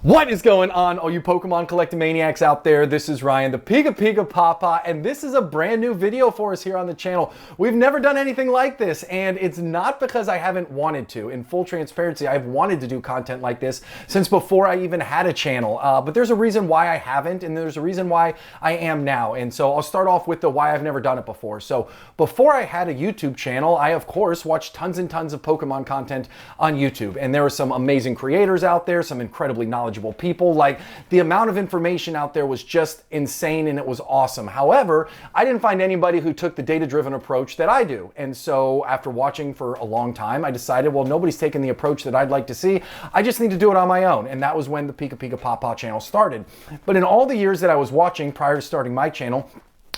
What is going on, all you Pokemon collecting maniacs out there? This is Ryan, the PikaPikaPaPa, and this is a brand new video for us here on the channel. We've never done anything like this, and it's not because I haven't wanted to. In full transparency, I've wanted to do content like this since before I even had a channel, but there's a reason why I haven't, and there's a reason why I am now. And so I'll start off with the why I've never done it before. So before I had a YouTube channel, I of course watched tons and tons of Pokemon content on YouTube, and there were some amazing creators out there, some incredibly knowledgeable people. Like, the amount of information out there was just insane, and it was awesome. However, I didn't find anybody who took the data-driven approach that I do. And so after watching for a long time, I decided, well, nobody's taken the approach that I'd like to see. I just need to do it on my own. And that was when the PikaPikaPapa channel started. But in all the years that I was watching prior to starting my channel,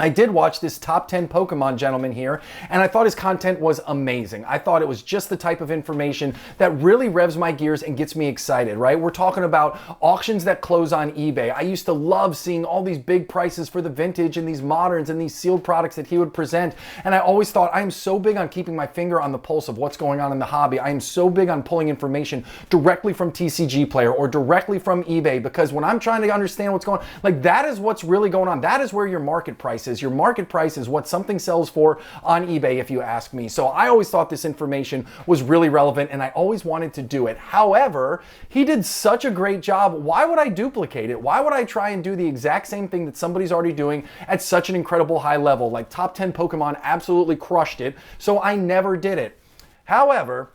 I did watch this top 10 Pokemon gentleman here, and I thought his content was amazing. I thought it was just the type of information that really revs my gears and gets me excited, right? We're talking about auctions that close on eBay. I used to love seeing all these big prices for the vintage and these moderns and these sealed products that he would present. And I always thought, I am so big on keeping my finger on the pulse of what's going on in the hobby. I am so big on pulling information directly from TCGPlayer or directly from eBay, because when I'm trying to understand what's going on, like, that is what's really going on. That is where your market price is. Your market price is what something sells for on eBay, if you ask me. So I always thought this information was really relevant, and I always wanted to do it. However, he did such a great job. Why would I duplicate it? Why would I try and do the exact same thing that somebody's already doing at such an incredible high level? Like, top 10 Pokemon absolutely crushed it, so I never did it. However,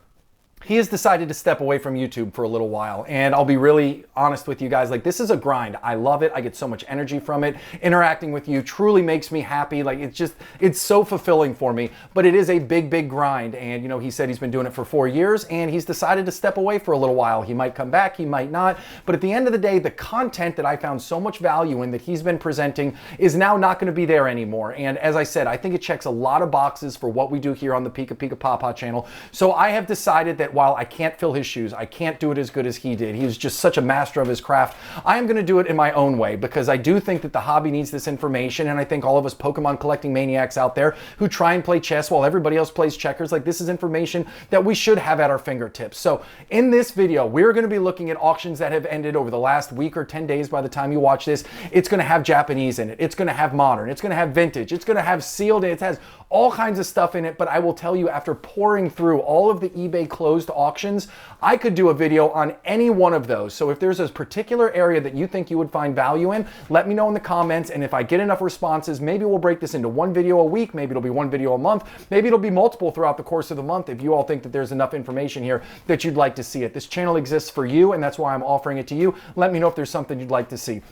he has decided to step away from YouTube for a little while, and I'll be really honest with you guys, like, this is a grind. I love it. I get so much energy from it. Interacting with you truly makes me happy. Like, it's so fulfilling for me, but it is a big, big grind. And, you know, he said he's been doing it for 4 years, and he's decided to step away for a little while. He might come back, he might not, but at the end of the day, the content that I found so much value in that he's been presenting is now not going to be there anymore. And as I said, I think it checks a lot of boxes for what we do here on the PikaPikaPapa channel. So I have decided that while I can't fill his shoes, I can't do it as good as he did. He was just such a master of his craft. I am going to do it in my own way, because I do think that the hobby needs this information, and I think all of us Pokemon collecting maniacs out there who try and play chess while everybody else plays checkers, like, this is information that we should have at our fingertips. So in this video, we're going to be looking at auctions that have ended over the last week or 10 days by the time you watch this. It's going to have Japanese in it. It's going to have modern. It's going to have vintage. It's going to have sealed. It has all kinds of stuff in it. But I will tell you, after pouring through all of the eBay closed auctions, I could do a video on any one of those. So if there's a particular area that you think you would find value in, let me know in the comments. And if I get enough responses, maybe we'll break this into one video a week. Maybe it'll be one video a month. Maybe it'll be multiple throughout the course of the month, if you all think that there's enough information here that you'd like to see it. This channel exists for you, and that's why I'm offering it to you. Let me know if there's something you'd like to see.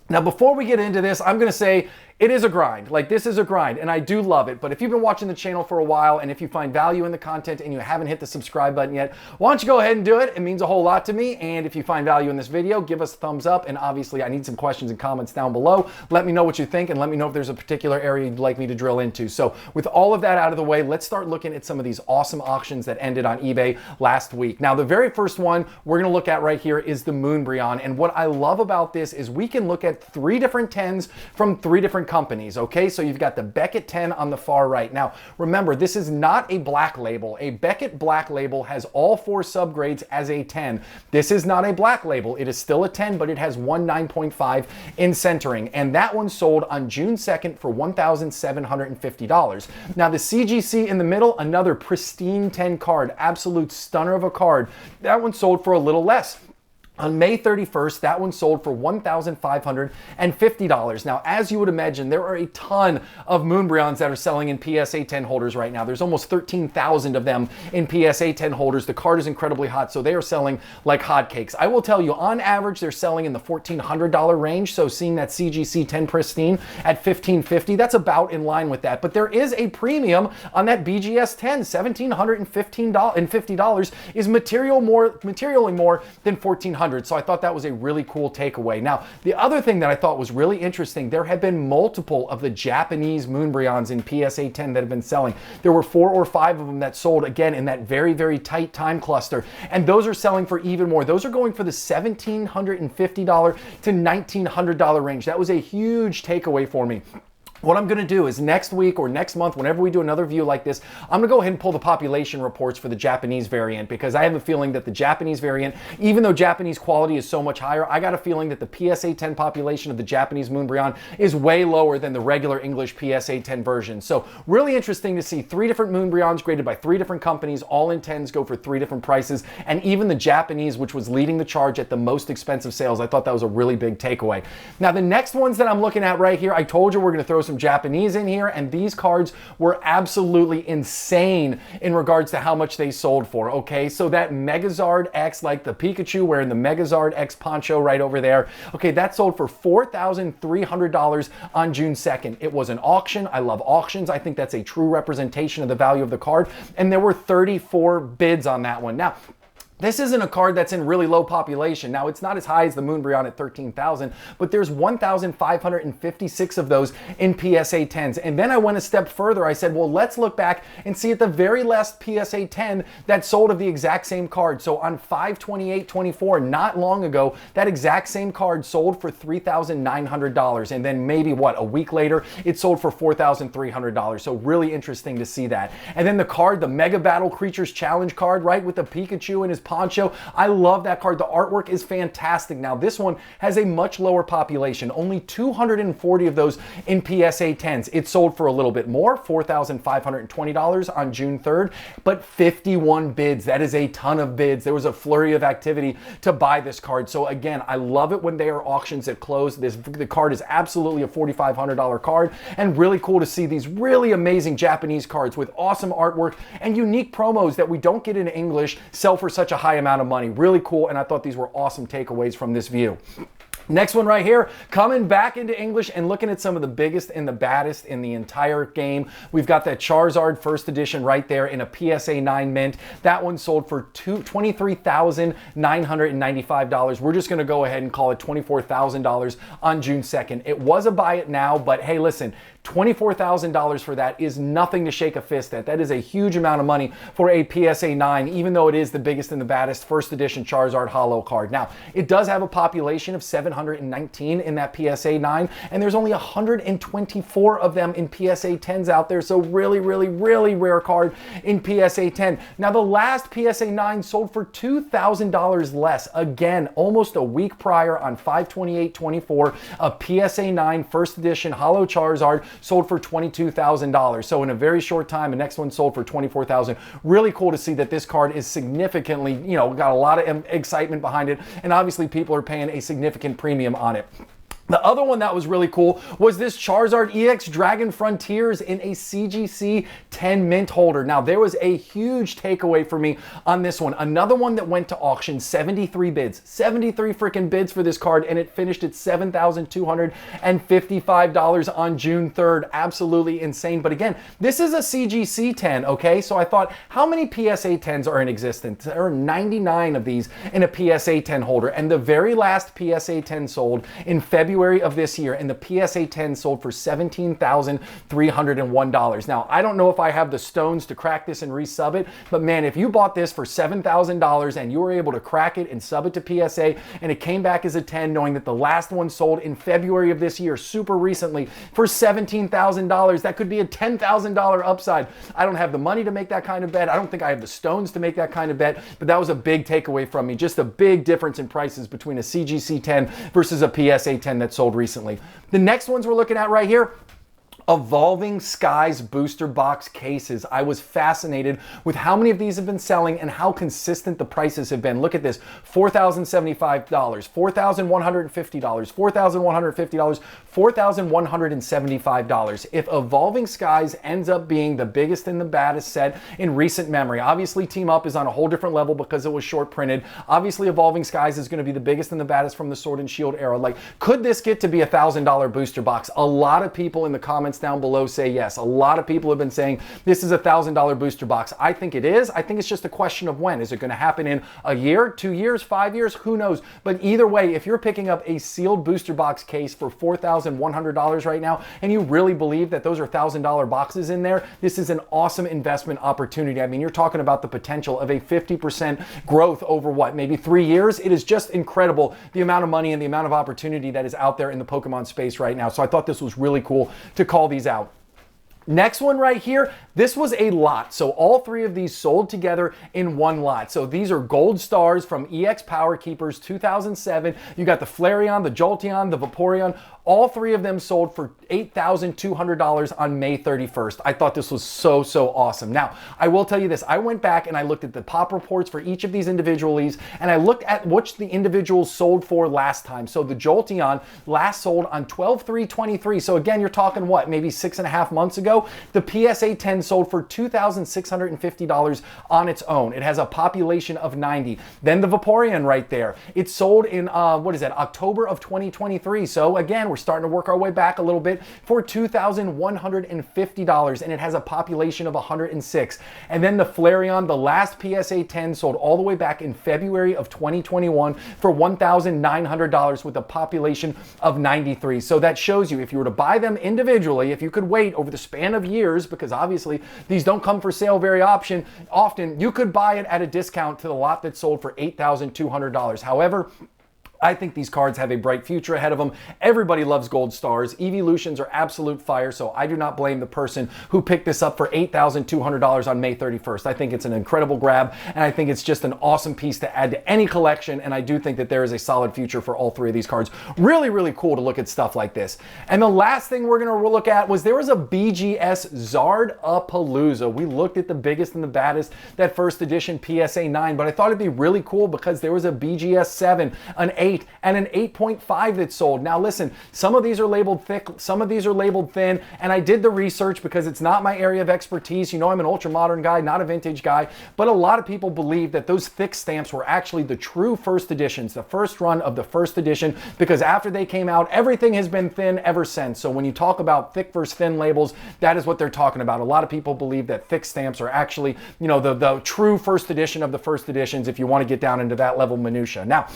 Now, before we get into this, I'm going to say it is a grind. Like, this is a grind, and I do love it. But if you've been watching the channel for a while, and if you find value in the content and you haven't hit the subscribe button yet, why don't you go ahead and do it? It means a whole lot to me. And if you find value in this video, give us a thumbs up. And obviously, I need some questions and comments down below. Let me know what you think, and let me know if there's a particular area you'd like me to drill into. So with all of that out of the way, let's start looking at some of these awesome auctions that ended on eBay last week. Now, the very first one we're going to look at right here is the Moonbreon. And what I love about this is we can look at 3 different 10s from 3 different companies, okay? So you've got the Beckett 10 on the far right. Now, remember, this is not a black label. A Beckett black label has all 4 subgrades as a 10. This is not a black label. It is still a 10, but it has 9.5 in centering. And that one sold on June 2nd for $1,750. Now, the CGC in the middle, another pristine 10 card, absolute stunner of a card. That one sold for a little less. On May 31st, that one sold for $1,550. Now, as you would imagine, there are a ton of Moonbreons that are selling in PSA 10 holders right now. There's almost 13,000 of them in PSA 10 holders. The card is incredibly hot, so they are selling like hotcakes. I will tell you, on average, they're selling in the $1,400 range. So seeing that CGC 10 pristine at $1,550, that's about in line with that. But there is a premium on that BGS 10. $1,750 is materially more than $1,400. So I thought that was a really cool takeaway. Now, the other thing that I thought was really interesting, there have been multiple of the Japanese Moonbreons in PSA 10 that have been selling. There were 4 or 5 of them that sold, again, in that very, very tight time cluster. And those are selling for even more. Those are going for the $1,750 to $1,900 range. That was a huge takeaway for me. what I'm gonna do is next week or next month, whenever we do another view like this, I'm gonna go ahead and pull the population reports for the Japanese variant, because I have a feeling that the Japanese variant, even though Japanese quality is so much higher, I got a feeling that the PSA 10 population of the Japanese Moonbreon is way lower than the regular English PSA 10 version. So really interesting to see 3 different Moonbreons graded by 3 different companies, all in 10s, go for 3 different prices, and even the Japanese, which was leading the charge at the most expensive sales. I thought that was a really big takeaway. Now the next ones that I'm looking at right here, I told you we're gonna throw some Japanese in here, and these cards were absolutely insane in regards to how much they sold for. Okay, so that Megazard X, like the Pikachu wearing the Megazard X poncho right over there, okay, that sold for $4,300 on June 2nd. It was an auction. I love auctions. I think that's a true representation of the value of the card, and there were 34 bids on that one. Now, this isn't a card that's in really low population. Now, it's not as high as the Moonbreon at 13,000, but there's 1,556 of those in PSA 10s. And then I went a step further. I said, well, let's look back and see at the very last PSA 10 that sold of the exact same card. So on 5/28/24, not long ago, that exact same card sold for $3,900. And then maybe, what, a week later, it sold for $4,300. So really interesting to see that. And then the card, the Mega Battle Creatures Challenge card, right, with the Pikachu and his poncho. I love that card. The artwork is fantastic. Now, this one has a much lower population, only 240 of those in PSA 10s. It sold for a little bit more, $4,520 on June 3rd, but 51 bids. That is a ton of bids. There was a flurry of activity to buy this card. So again, I love it when they are auctions that close. The card is absolutely a $4,500 card, and really cool to see these really amazing Japanese cards with awesome artwork and unique promos that we don't get in English sell for such a high amount of money. Really cool, and I thought these were awesome takeaways from this view. Next one right here, coming back into English and looking at some of the biggest and the baddest in the entire game. We've got that Charizard first edition right there in a PSA 9 mint. That one sold for $23,995. We're just going to go ahead and call it $24,000 on June 2nd. It was a buy it now, but hey, listen, $24,000 for that is nothing to shake a fist at. That is a huge amount of money for a PSA 9, even though it is the biggest and the baddest first edition Charizard holo card. Now, it does have a population of 719 in that PSA 9, and there's only 124 of them in PSA 10s out there, so really, really, really rare card in PSA 10. Now, the last PSA 9 sold for $2,000 less. Again, almost a week prior on 5/28/24, a PSA 9 first edition holo Charizard sold for $22,000. So in a very short time, the next one sold for $24,000. Really cool to see that this card is significantly, got a lot of excitement behind it, and obviously people are paying a significant premium on it. The other one that was really cool was this Charizard EX Dragon Frontiers in a CGC 10 mint holder. Now, there was a huge takeaway for me on this one. Another one that went to auction, 73 bids. 73 freaking bids for this card, and it finished at $7,255 on June 3rd. Absolutely insane. But again, this is a CGC 10, okay? So I thought, how many PSA 10s are in existence? There are 99 of these in a PSA 10 holder, and the very last PSA 10 sold in February of this year, and the PSA 10 sold for $17,301. Now, I don't know if I have the stones to crack this and resub it, but man, if you bought this for $7,000 and you were able to crack it and sub it to PSA, and it came back as a 10, knowing that the last one sold in February of this year, super recently, for $17,000, that could be a $10,000 upside. I don't have the money to make that kind of bet. I don't think I have the stones to make that kind of bet, but that was a big takeaway from me. Just a big difference in prices between a CGC 10 versus a PSA 10 that sold recently. The next ones we're looking at right here, Evolving Skies booster box cases. I was fascinated with how many of these have been selling and how consistent the prices have been. Look at this, $4,075, $4,150, $4,150, $4,175. If Evolving Skies ends up being the biggest and the baddest set in recent memory, obviously Team Up is on a whole different level because it was short printed. Obviously Evolving Skies is going to be the biggest and the baddest from the Sword and Shield era. Like, could this get to be a $1,000 booster box? A lot of people in the comments down below say yes. A lot of people have been saying this is a $1,000 booster box. I think it is. I think it's just a question of when. Is it going to happen in a year, 2 years, 5 years? Who knows? But either way, if you're picking up a sealed booster box case for $4,100 right now, and you really believe that those are $1,000 boxes in there, this is an awesome investment opportunity. I mean, you're talking about the potential of a 50% growth over what, maybe 3 years? It is just incredible, the amount of money and the amount of opportunity that is out there in the Pokemon space right now. So I thought this was really cool to call call these out. Next one right here, this was a lot. So all three of these sold together in one lot. So these are gold stars from EX Power Keepers 2007. You got the Flareon, the Jolteon, the Vaporeon. All three of them sold for $8,200 on May 31st. I thought this was so awesome. Now, I will tell you this. I went back and I looked at the pop reports for each of these individuals, and I looked at which the individuals sold for last time. So the Jolteon last sold on 12/3/23. So again, you're talking what, maybe 6.5 months ago? The PSA 10 sold for $2,650 on its own. It has a population of 90. Then the Vaporeon right there. It sold in, October of 2023. So again, we're starting to work our way back a little bit for $2,150, and it has a population of 106. And then the Flareon, the last PSA 10, sold all the way back in February of 2021 for $1,900 with a population of 93. So that shows you, if you were to buy them individually, if you could wait over the span of years, because obviously these don't come for sale very often, you could buy it at a discount to the lot that sold for $8,200. However, I think these cards have a bright future ahead of them. Everybody loves gold stars. Eeveelutions are absolute fire, so I do not blame the person who picked this up for $8,200 on May 31st. I think it's an incredible grab, and I think it's just an awesome piece to add to any collection, and I do think that there is a solid future for all three of these cards. Really cool to look at stuff like this. And the last thing we're going to look at was there was a BGS Zard-a-Palooza. We looked at the biggest and the baddest, that first edition PSA 9, but I thought it'd be really cool because there was a BGS 7, an 8, and an 8.5 that sold. Now listen, some of these are labeled thick, some of these are labeled thin, and I did the research because it's not my area of expertise. You know, I'm an ultra modern guy, not a vintage guy, but a lot of people believe that those thick stamps were actually the true first editions, the first run of the first edition, because after they came out, everything has been thin ever since. So when you talk about thick versus thin labels, that is what they're talking about. A lot of people believe that thick stamps are actually, you know, the true first edition of the first editions, if you want to get down into that level minutia. Now,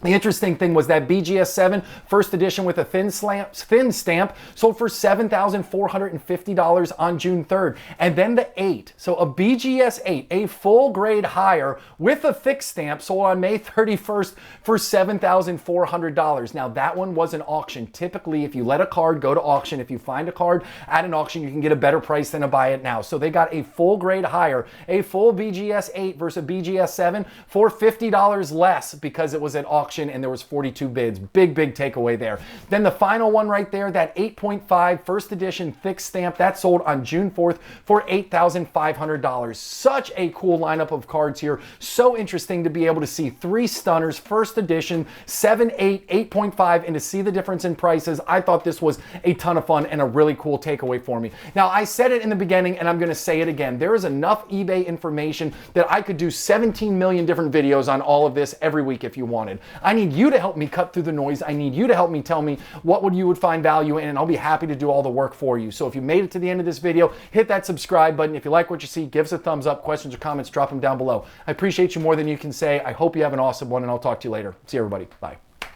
the interesting thing was that BGS 7 first edition with a thin stamp sold for $7,450 on June 3rd. And then the 8, so a BGS 8, a full grade higher with a thick stamp, sold on May 31st for $7,400. Now that one was an auction. Typically, if you let a card go to auction, if you find a card at an auction, you can get a better price than to buy it now. So they got a full grade higher, a full BGS 8 versus a BGS 7 for $50 less because it was at auction and there was 42 bids. Big takeaway there. Then the final one right there, that 8.5 first edition thick stamp, that sold on June 4th for $8,500. Such a cool lineup of cards here. So interesting to be able to see three stunners, first edition, 7, 8, 8.5, and to see the difference in prices. I thought this was a ton of fun and a really cool takeaway for me. Now, I said it in the beginning and I'm going to say it again. There is enough eBay information that I could do 17 million different videos on all of this every week if you wanted. I need you to help me cut through the noise. I need you to help me tell me what you would find value in, and I'll be happy to do all the work for you. So if you made it to the end of this video, hit that subscribe button. If you like what you see, give us a thumbs up. Questions or comments, drop them down below. I appreciate you more than you can say. I hope you have an awesome one, and I'll talk to you later. See you, everybody. Bye.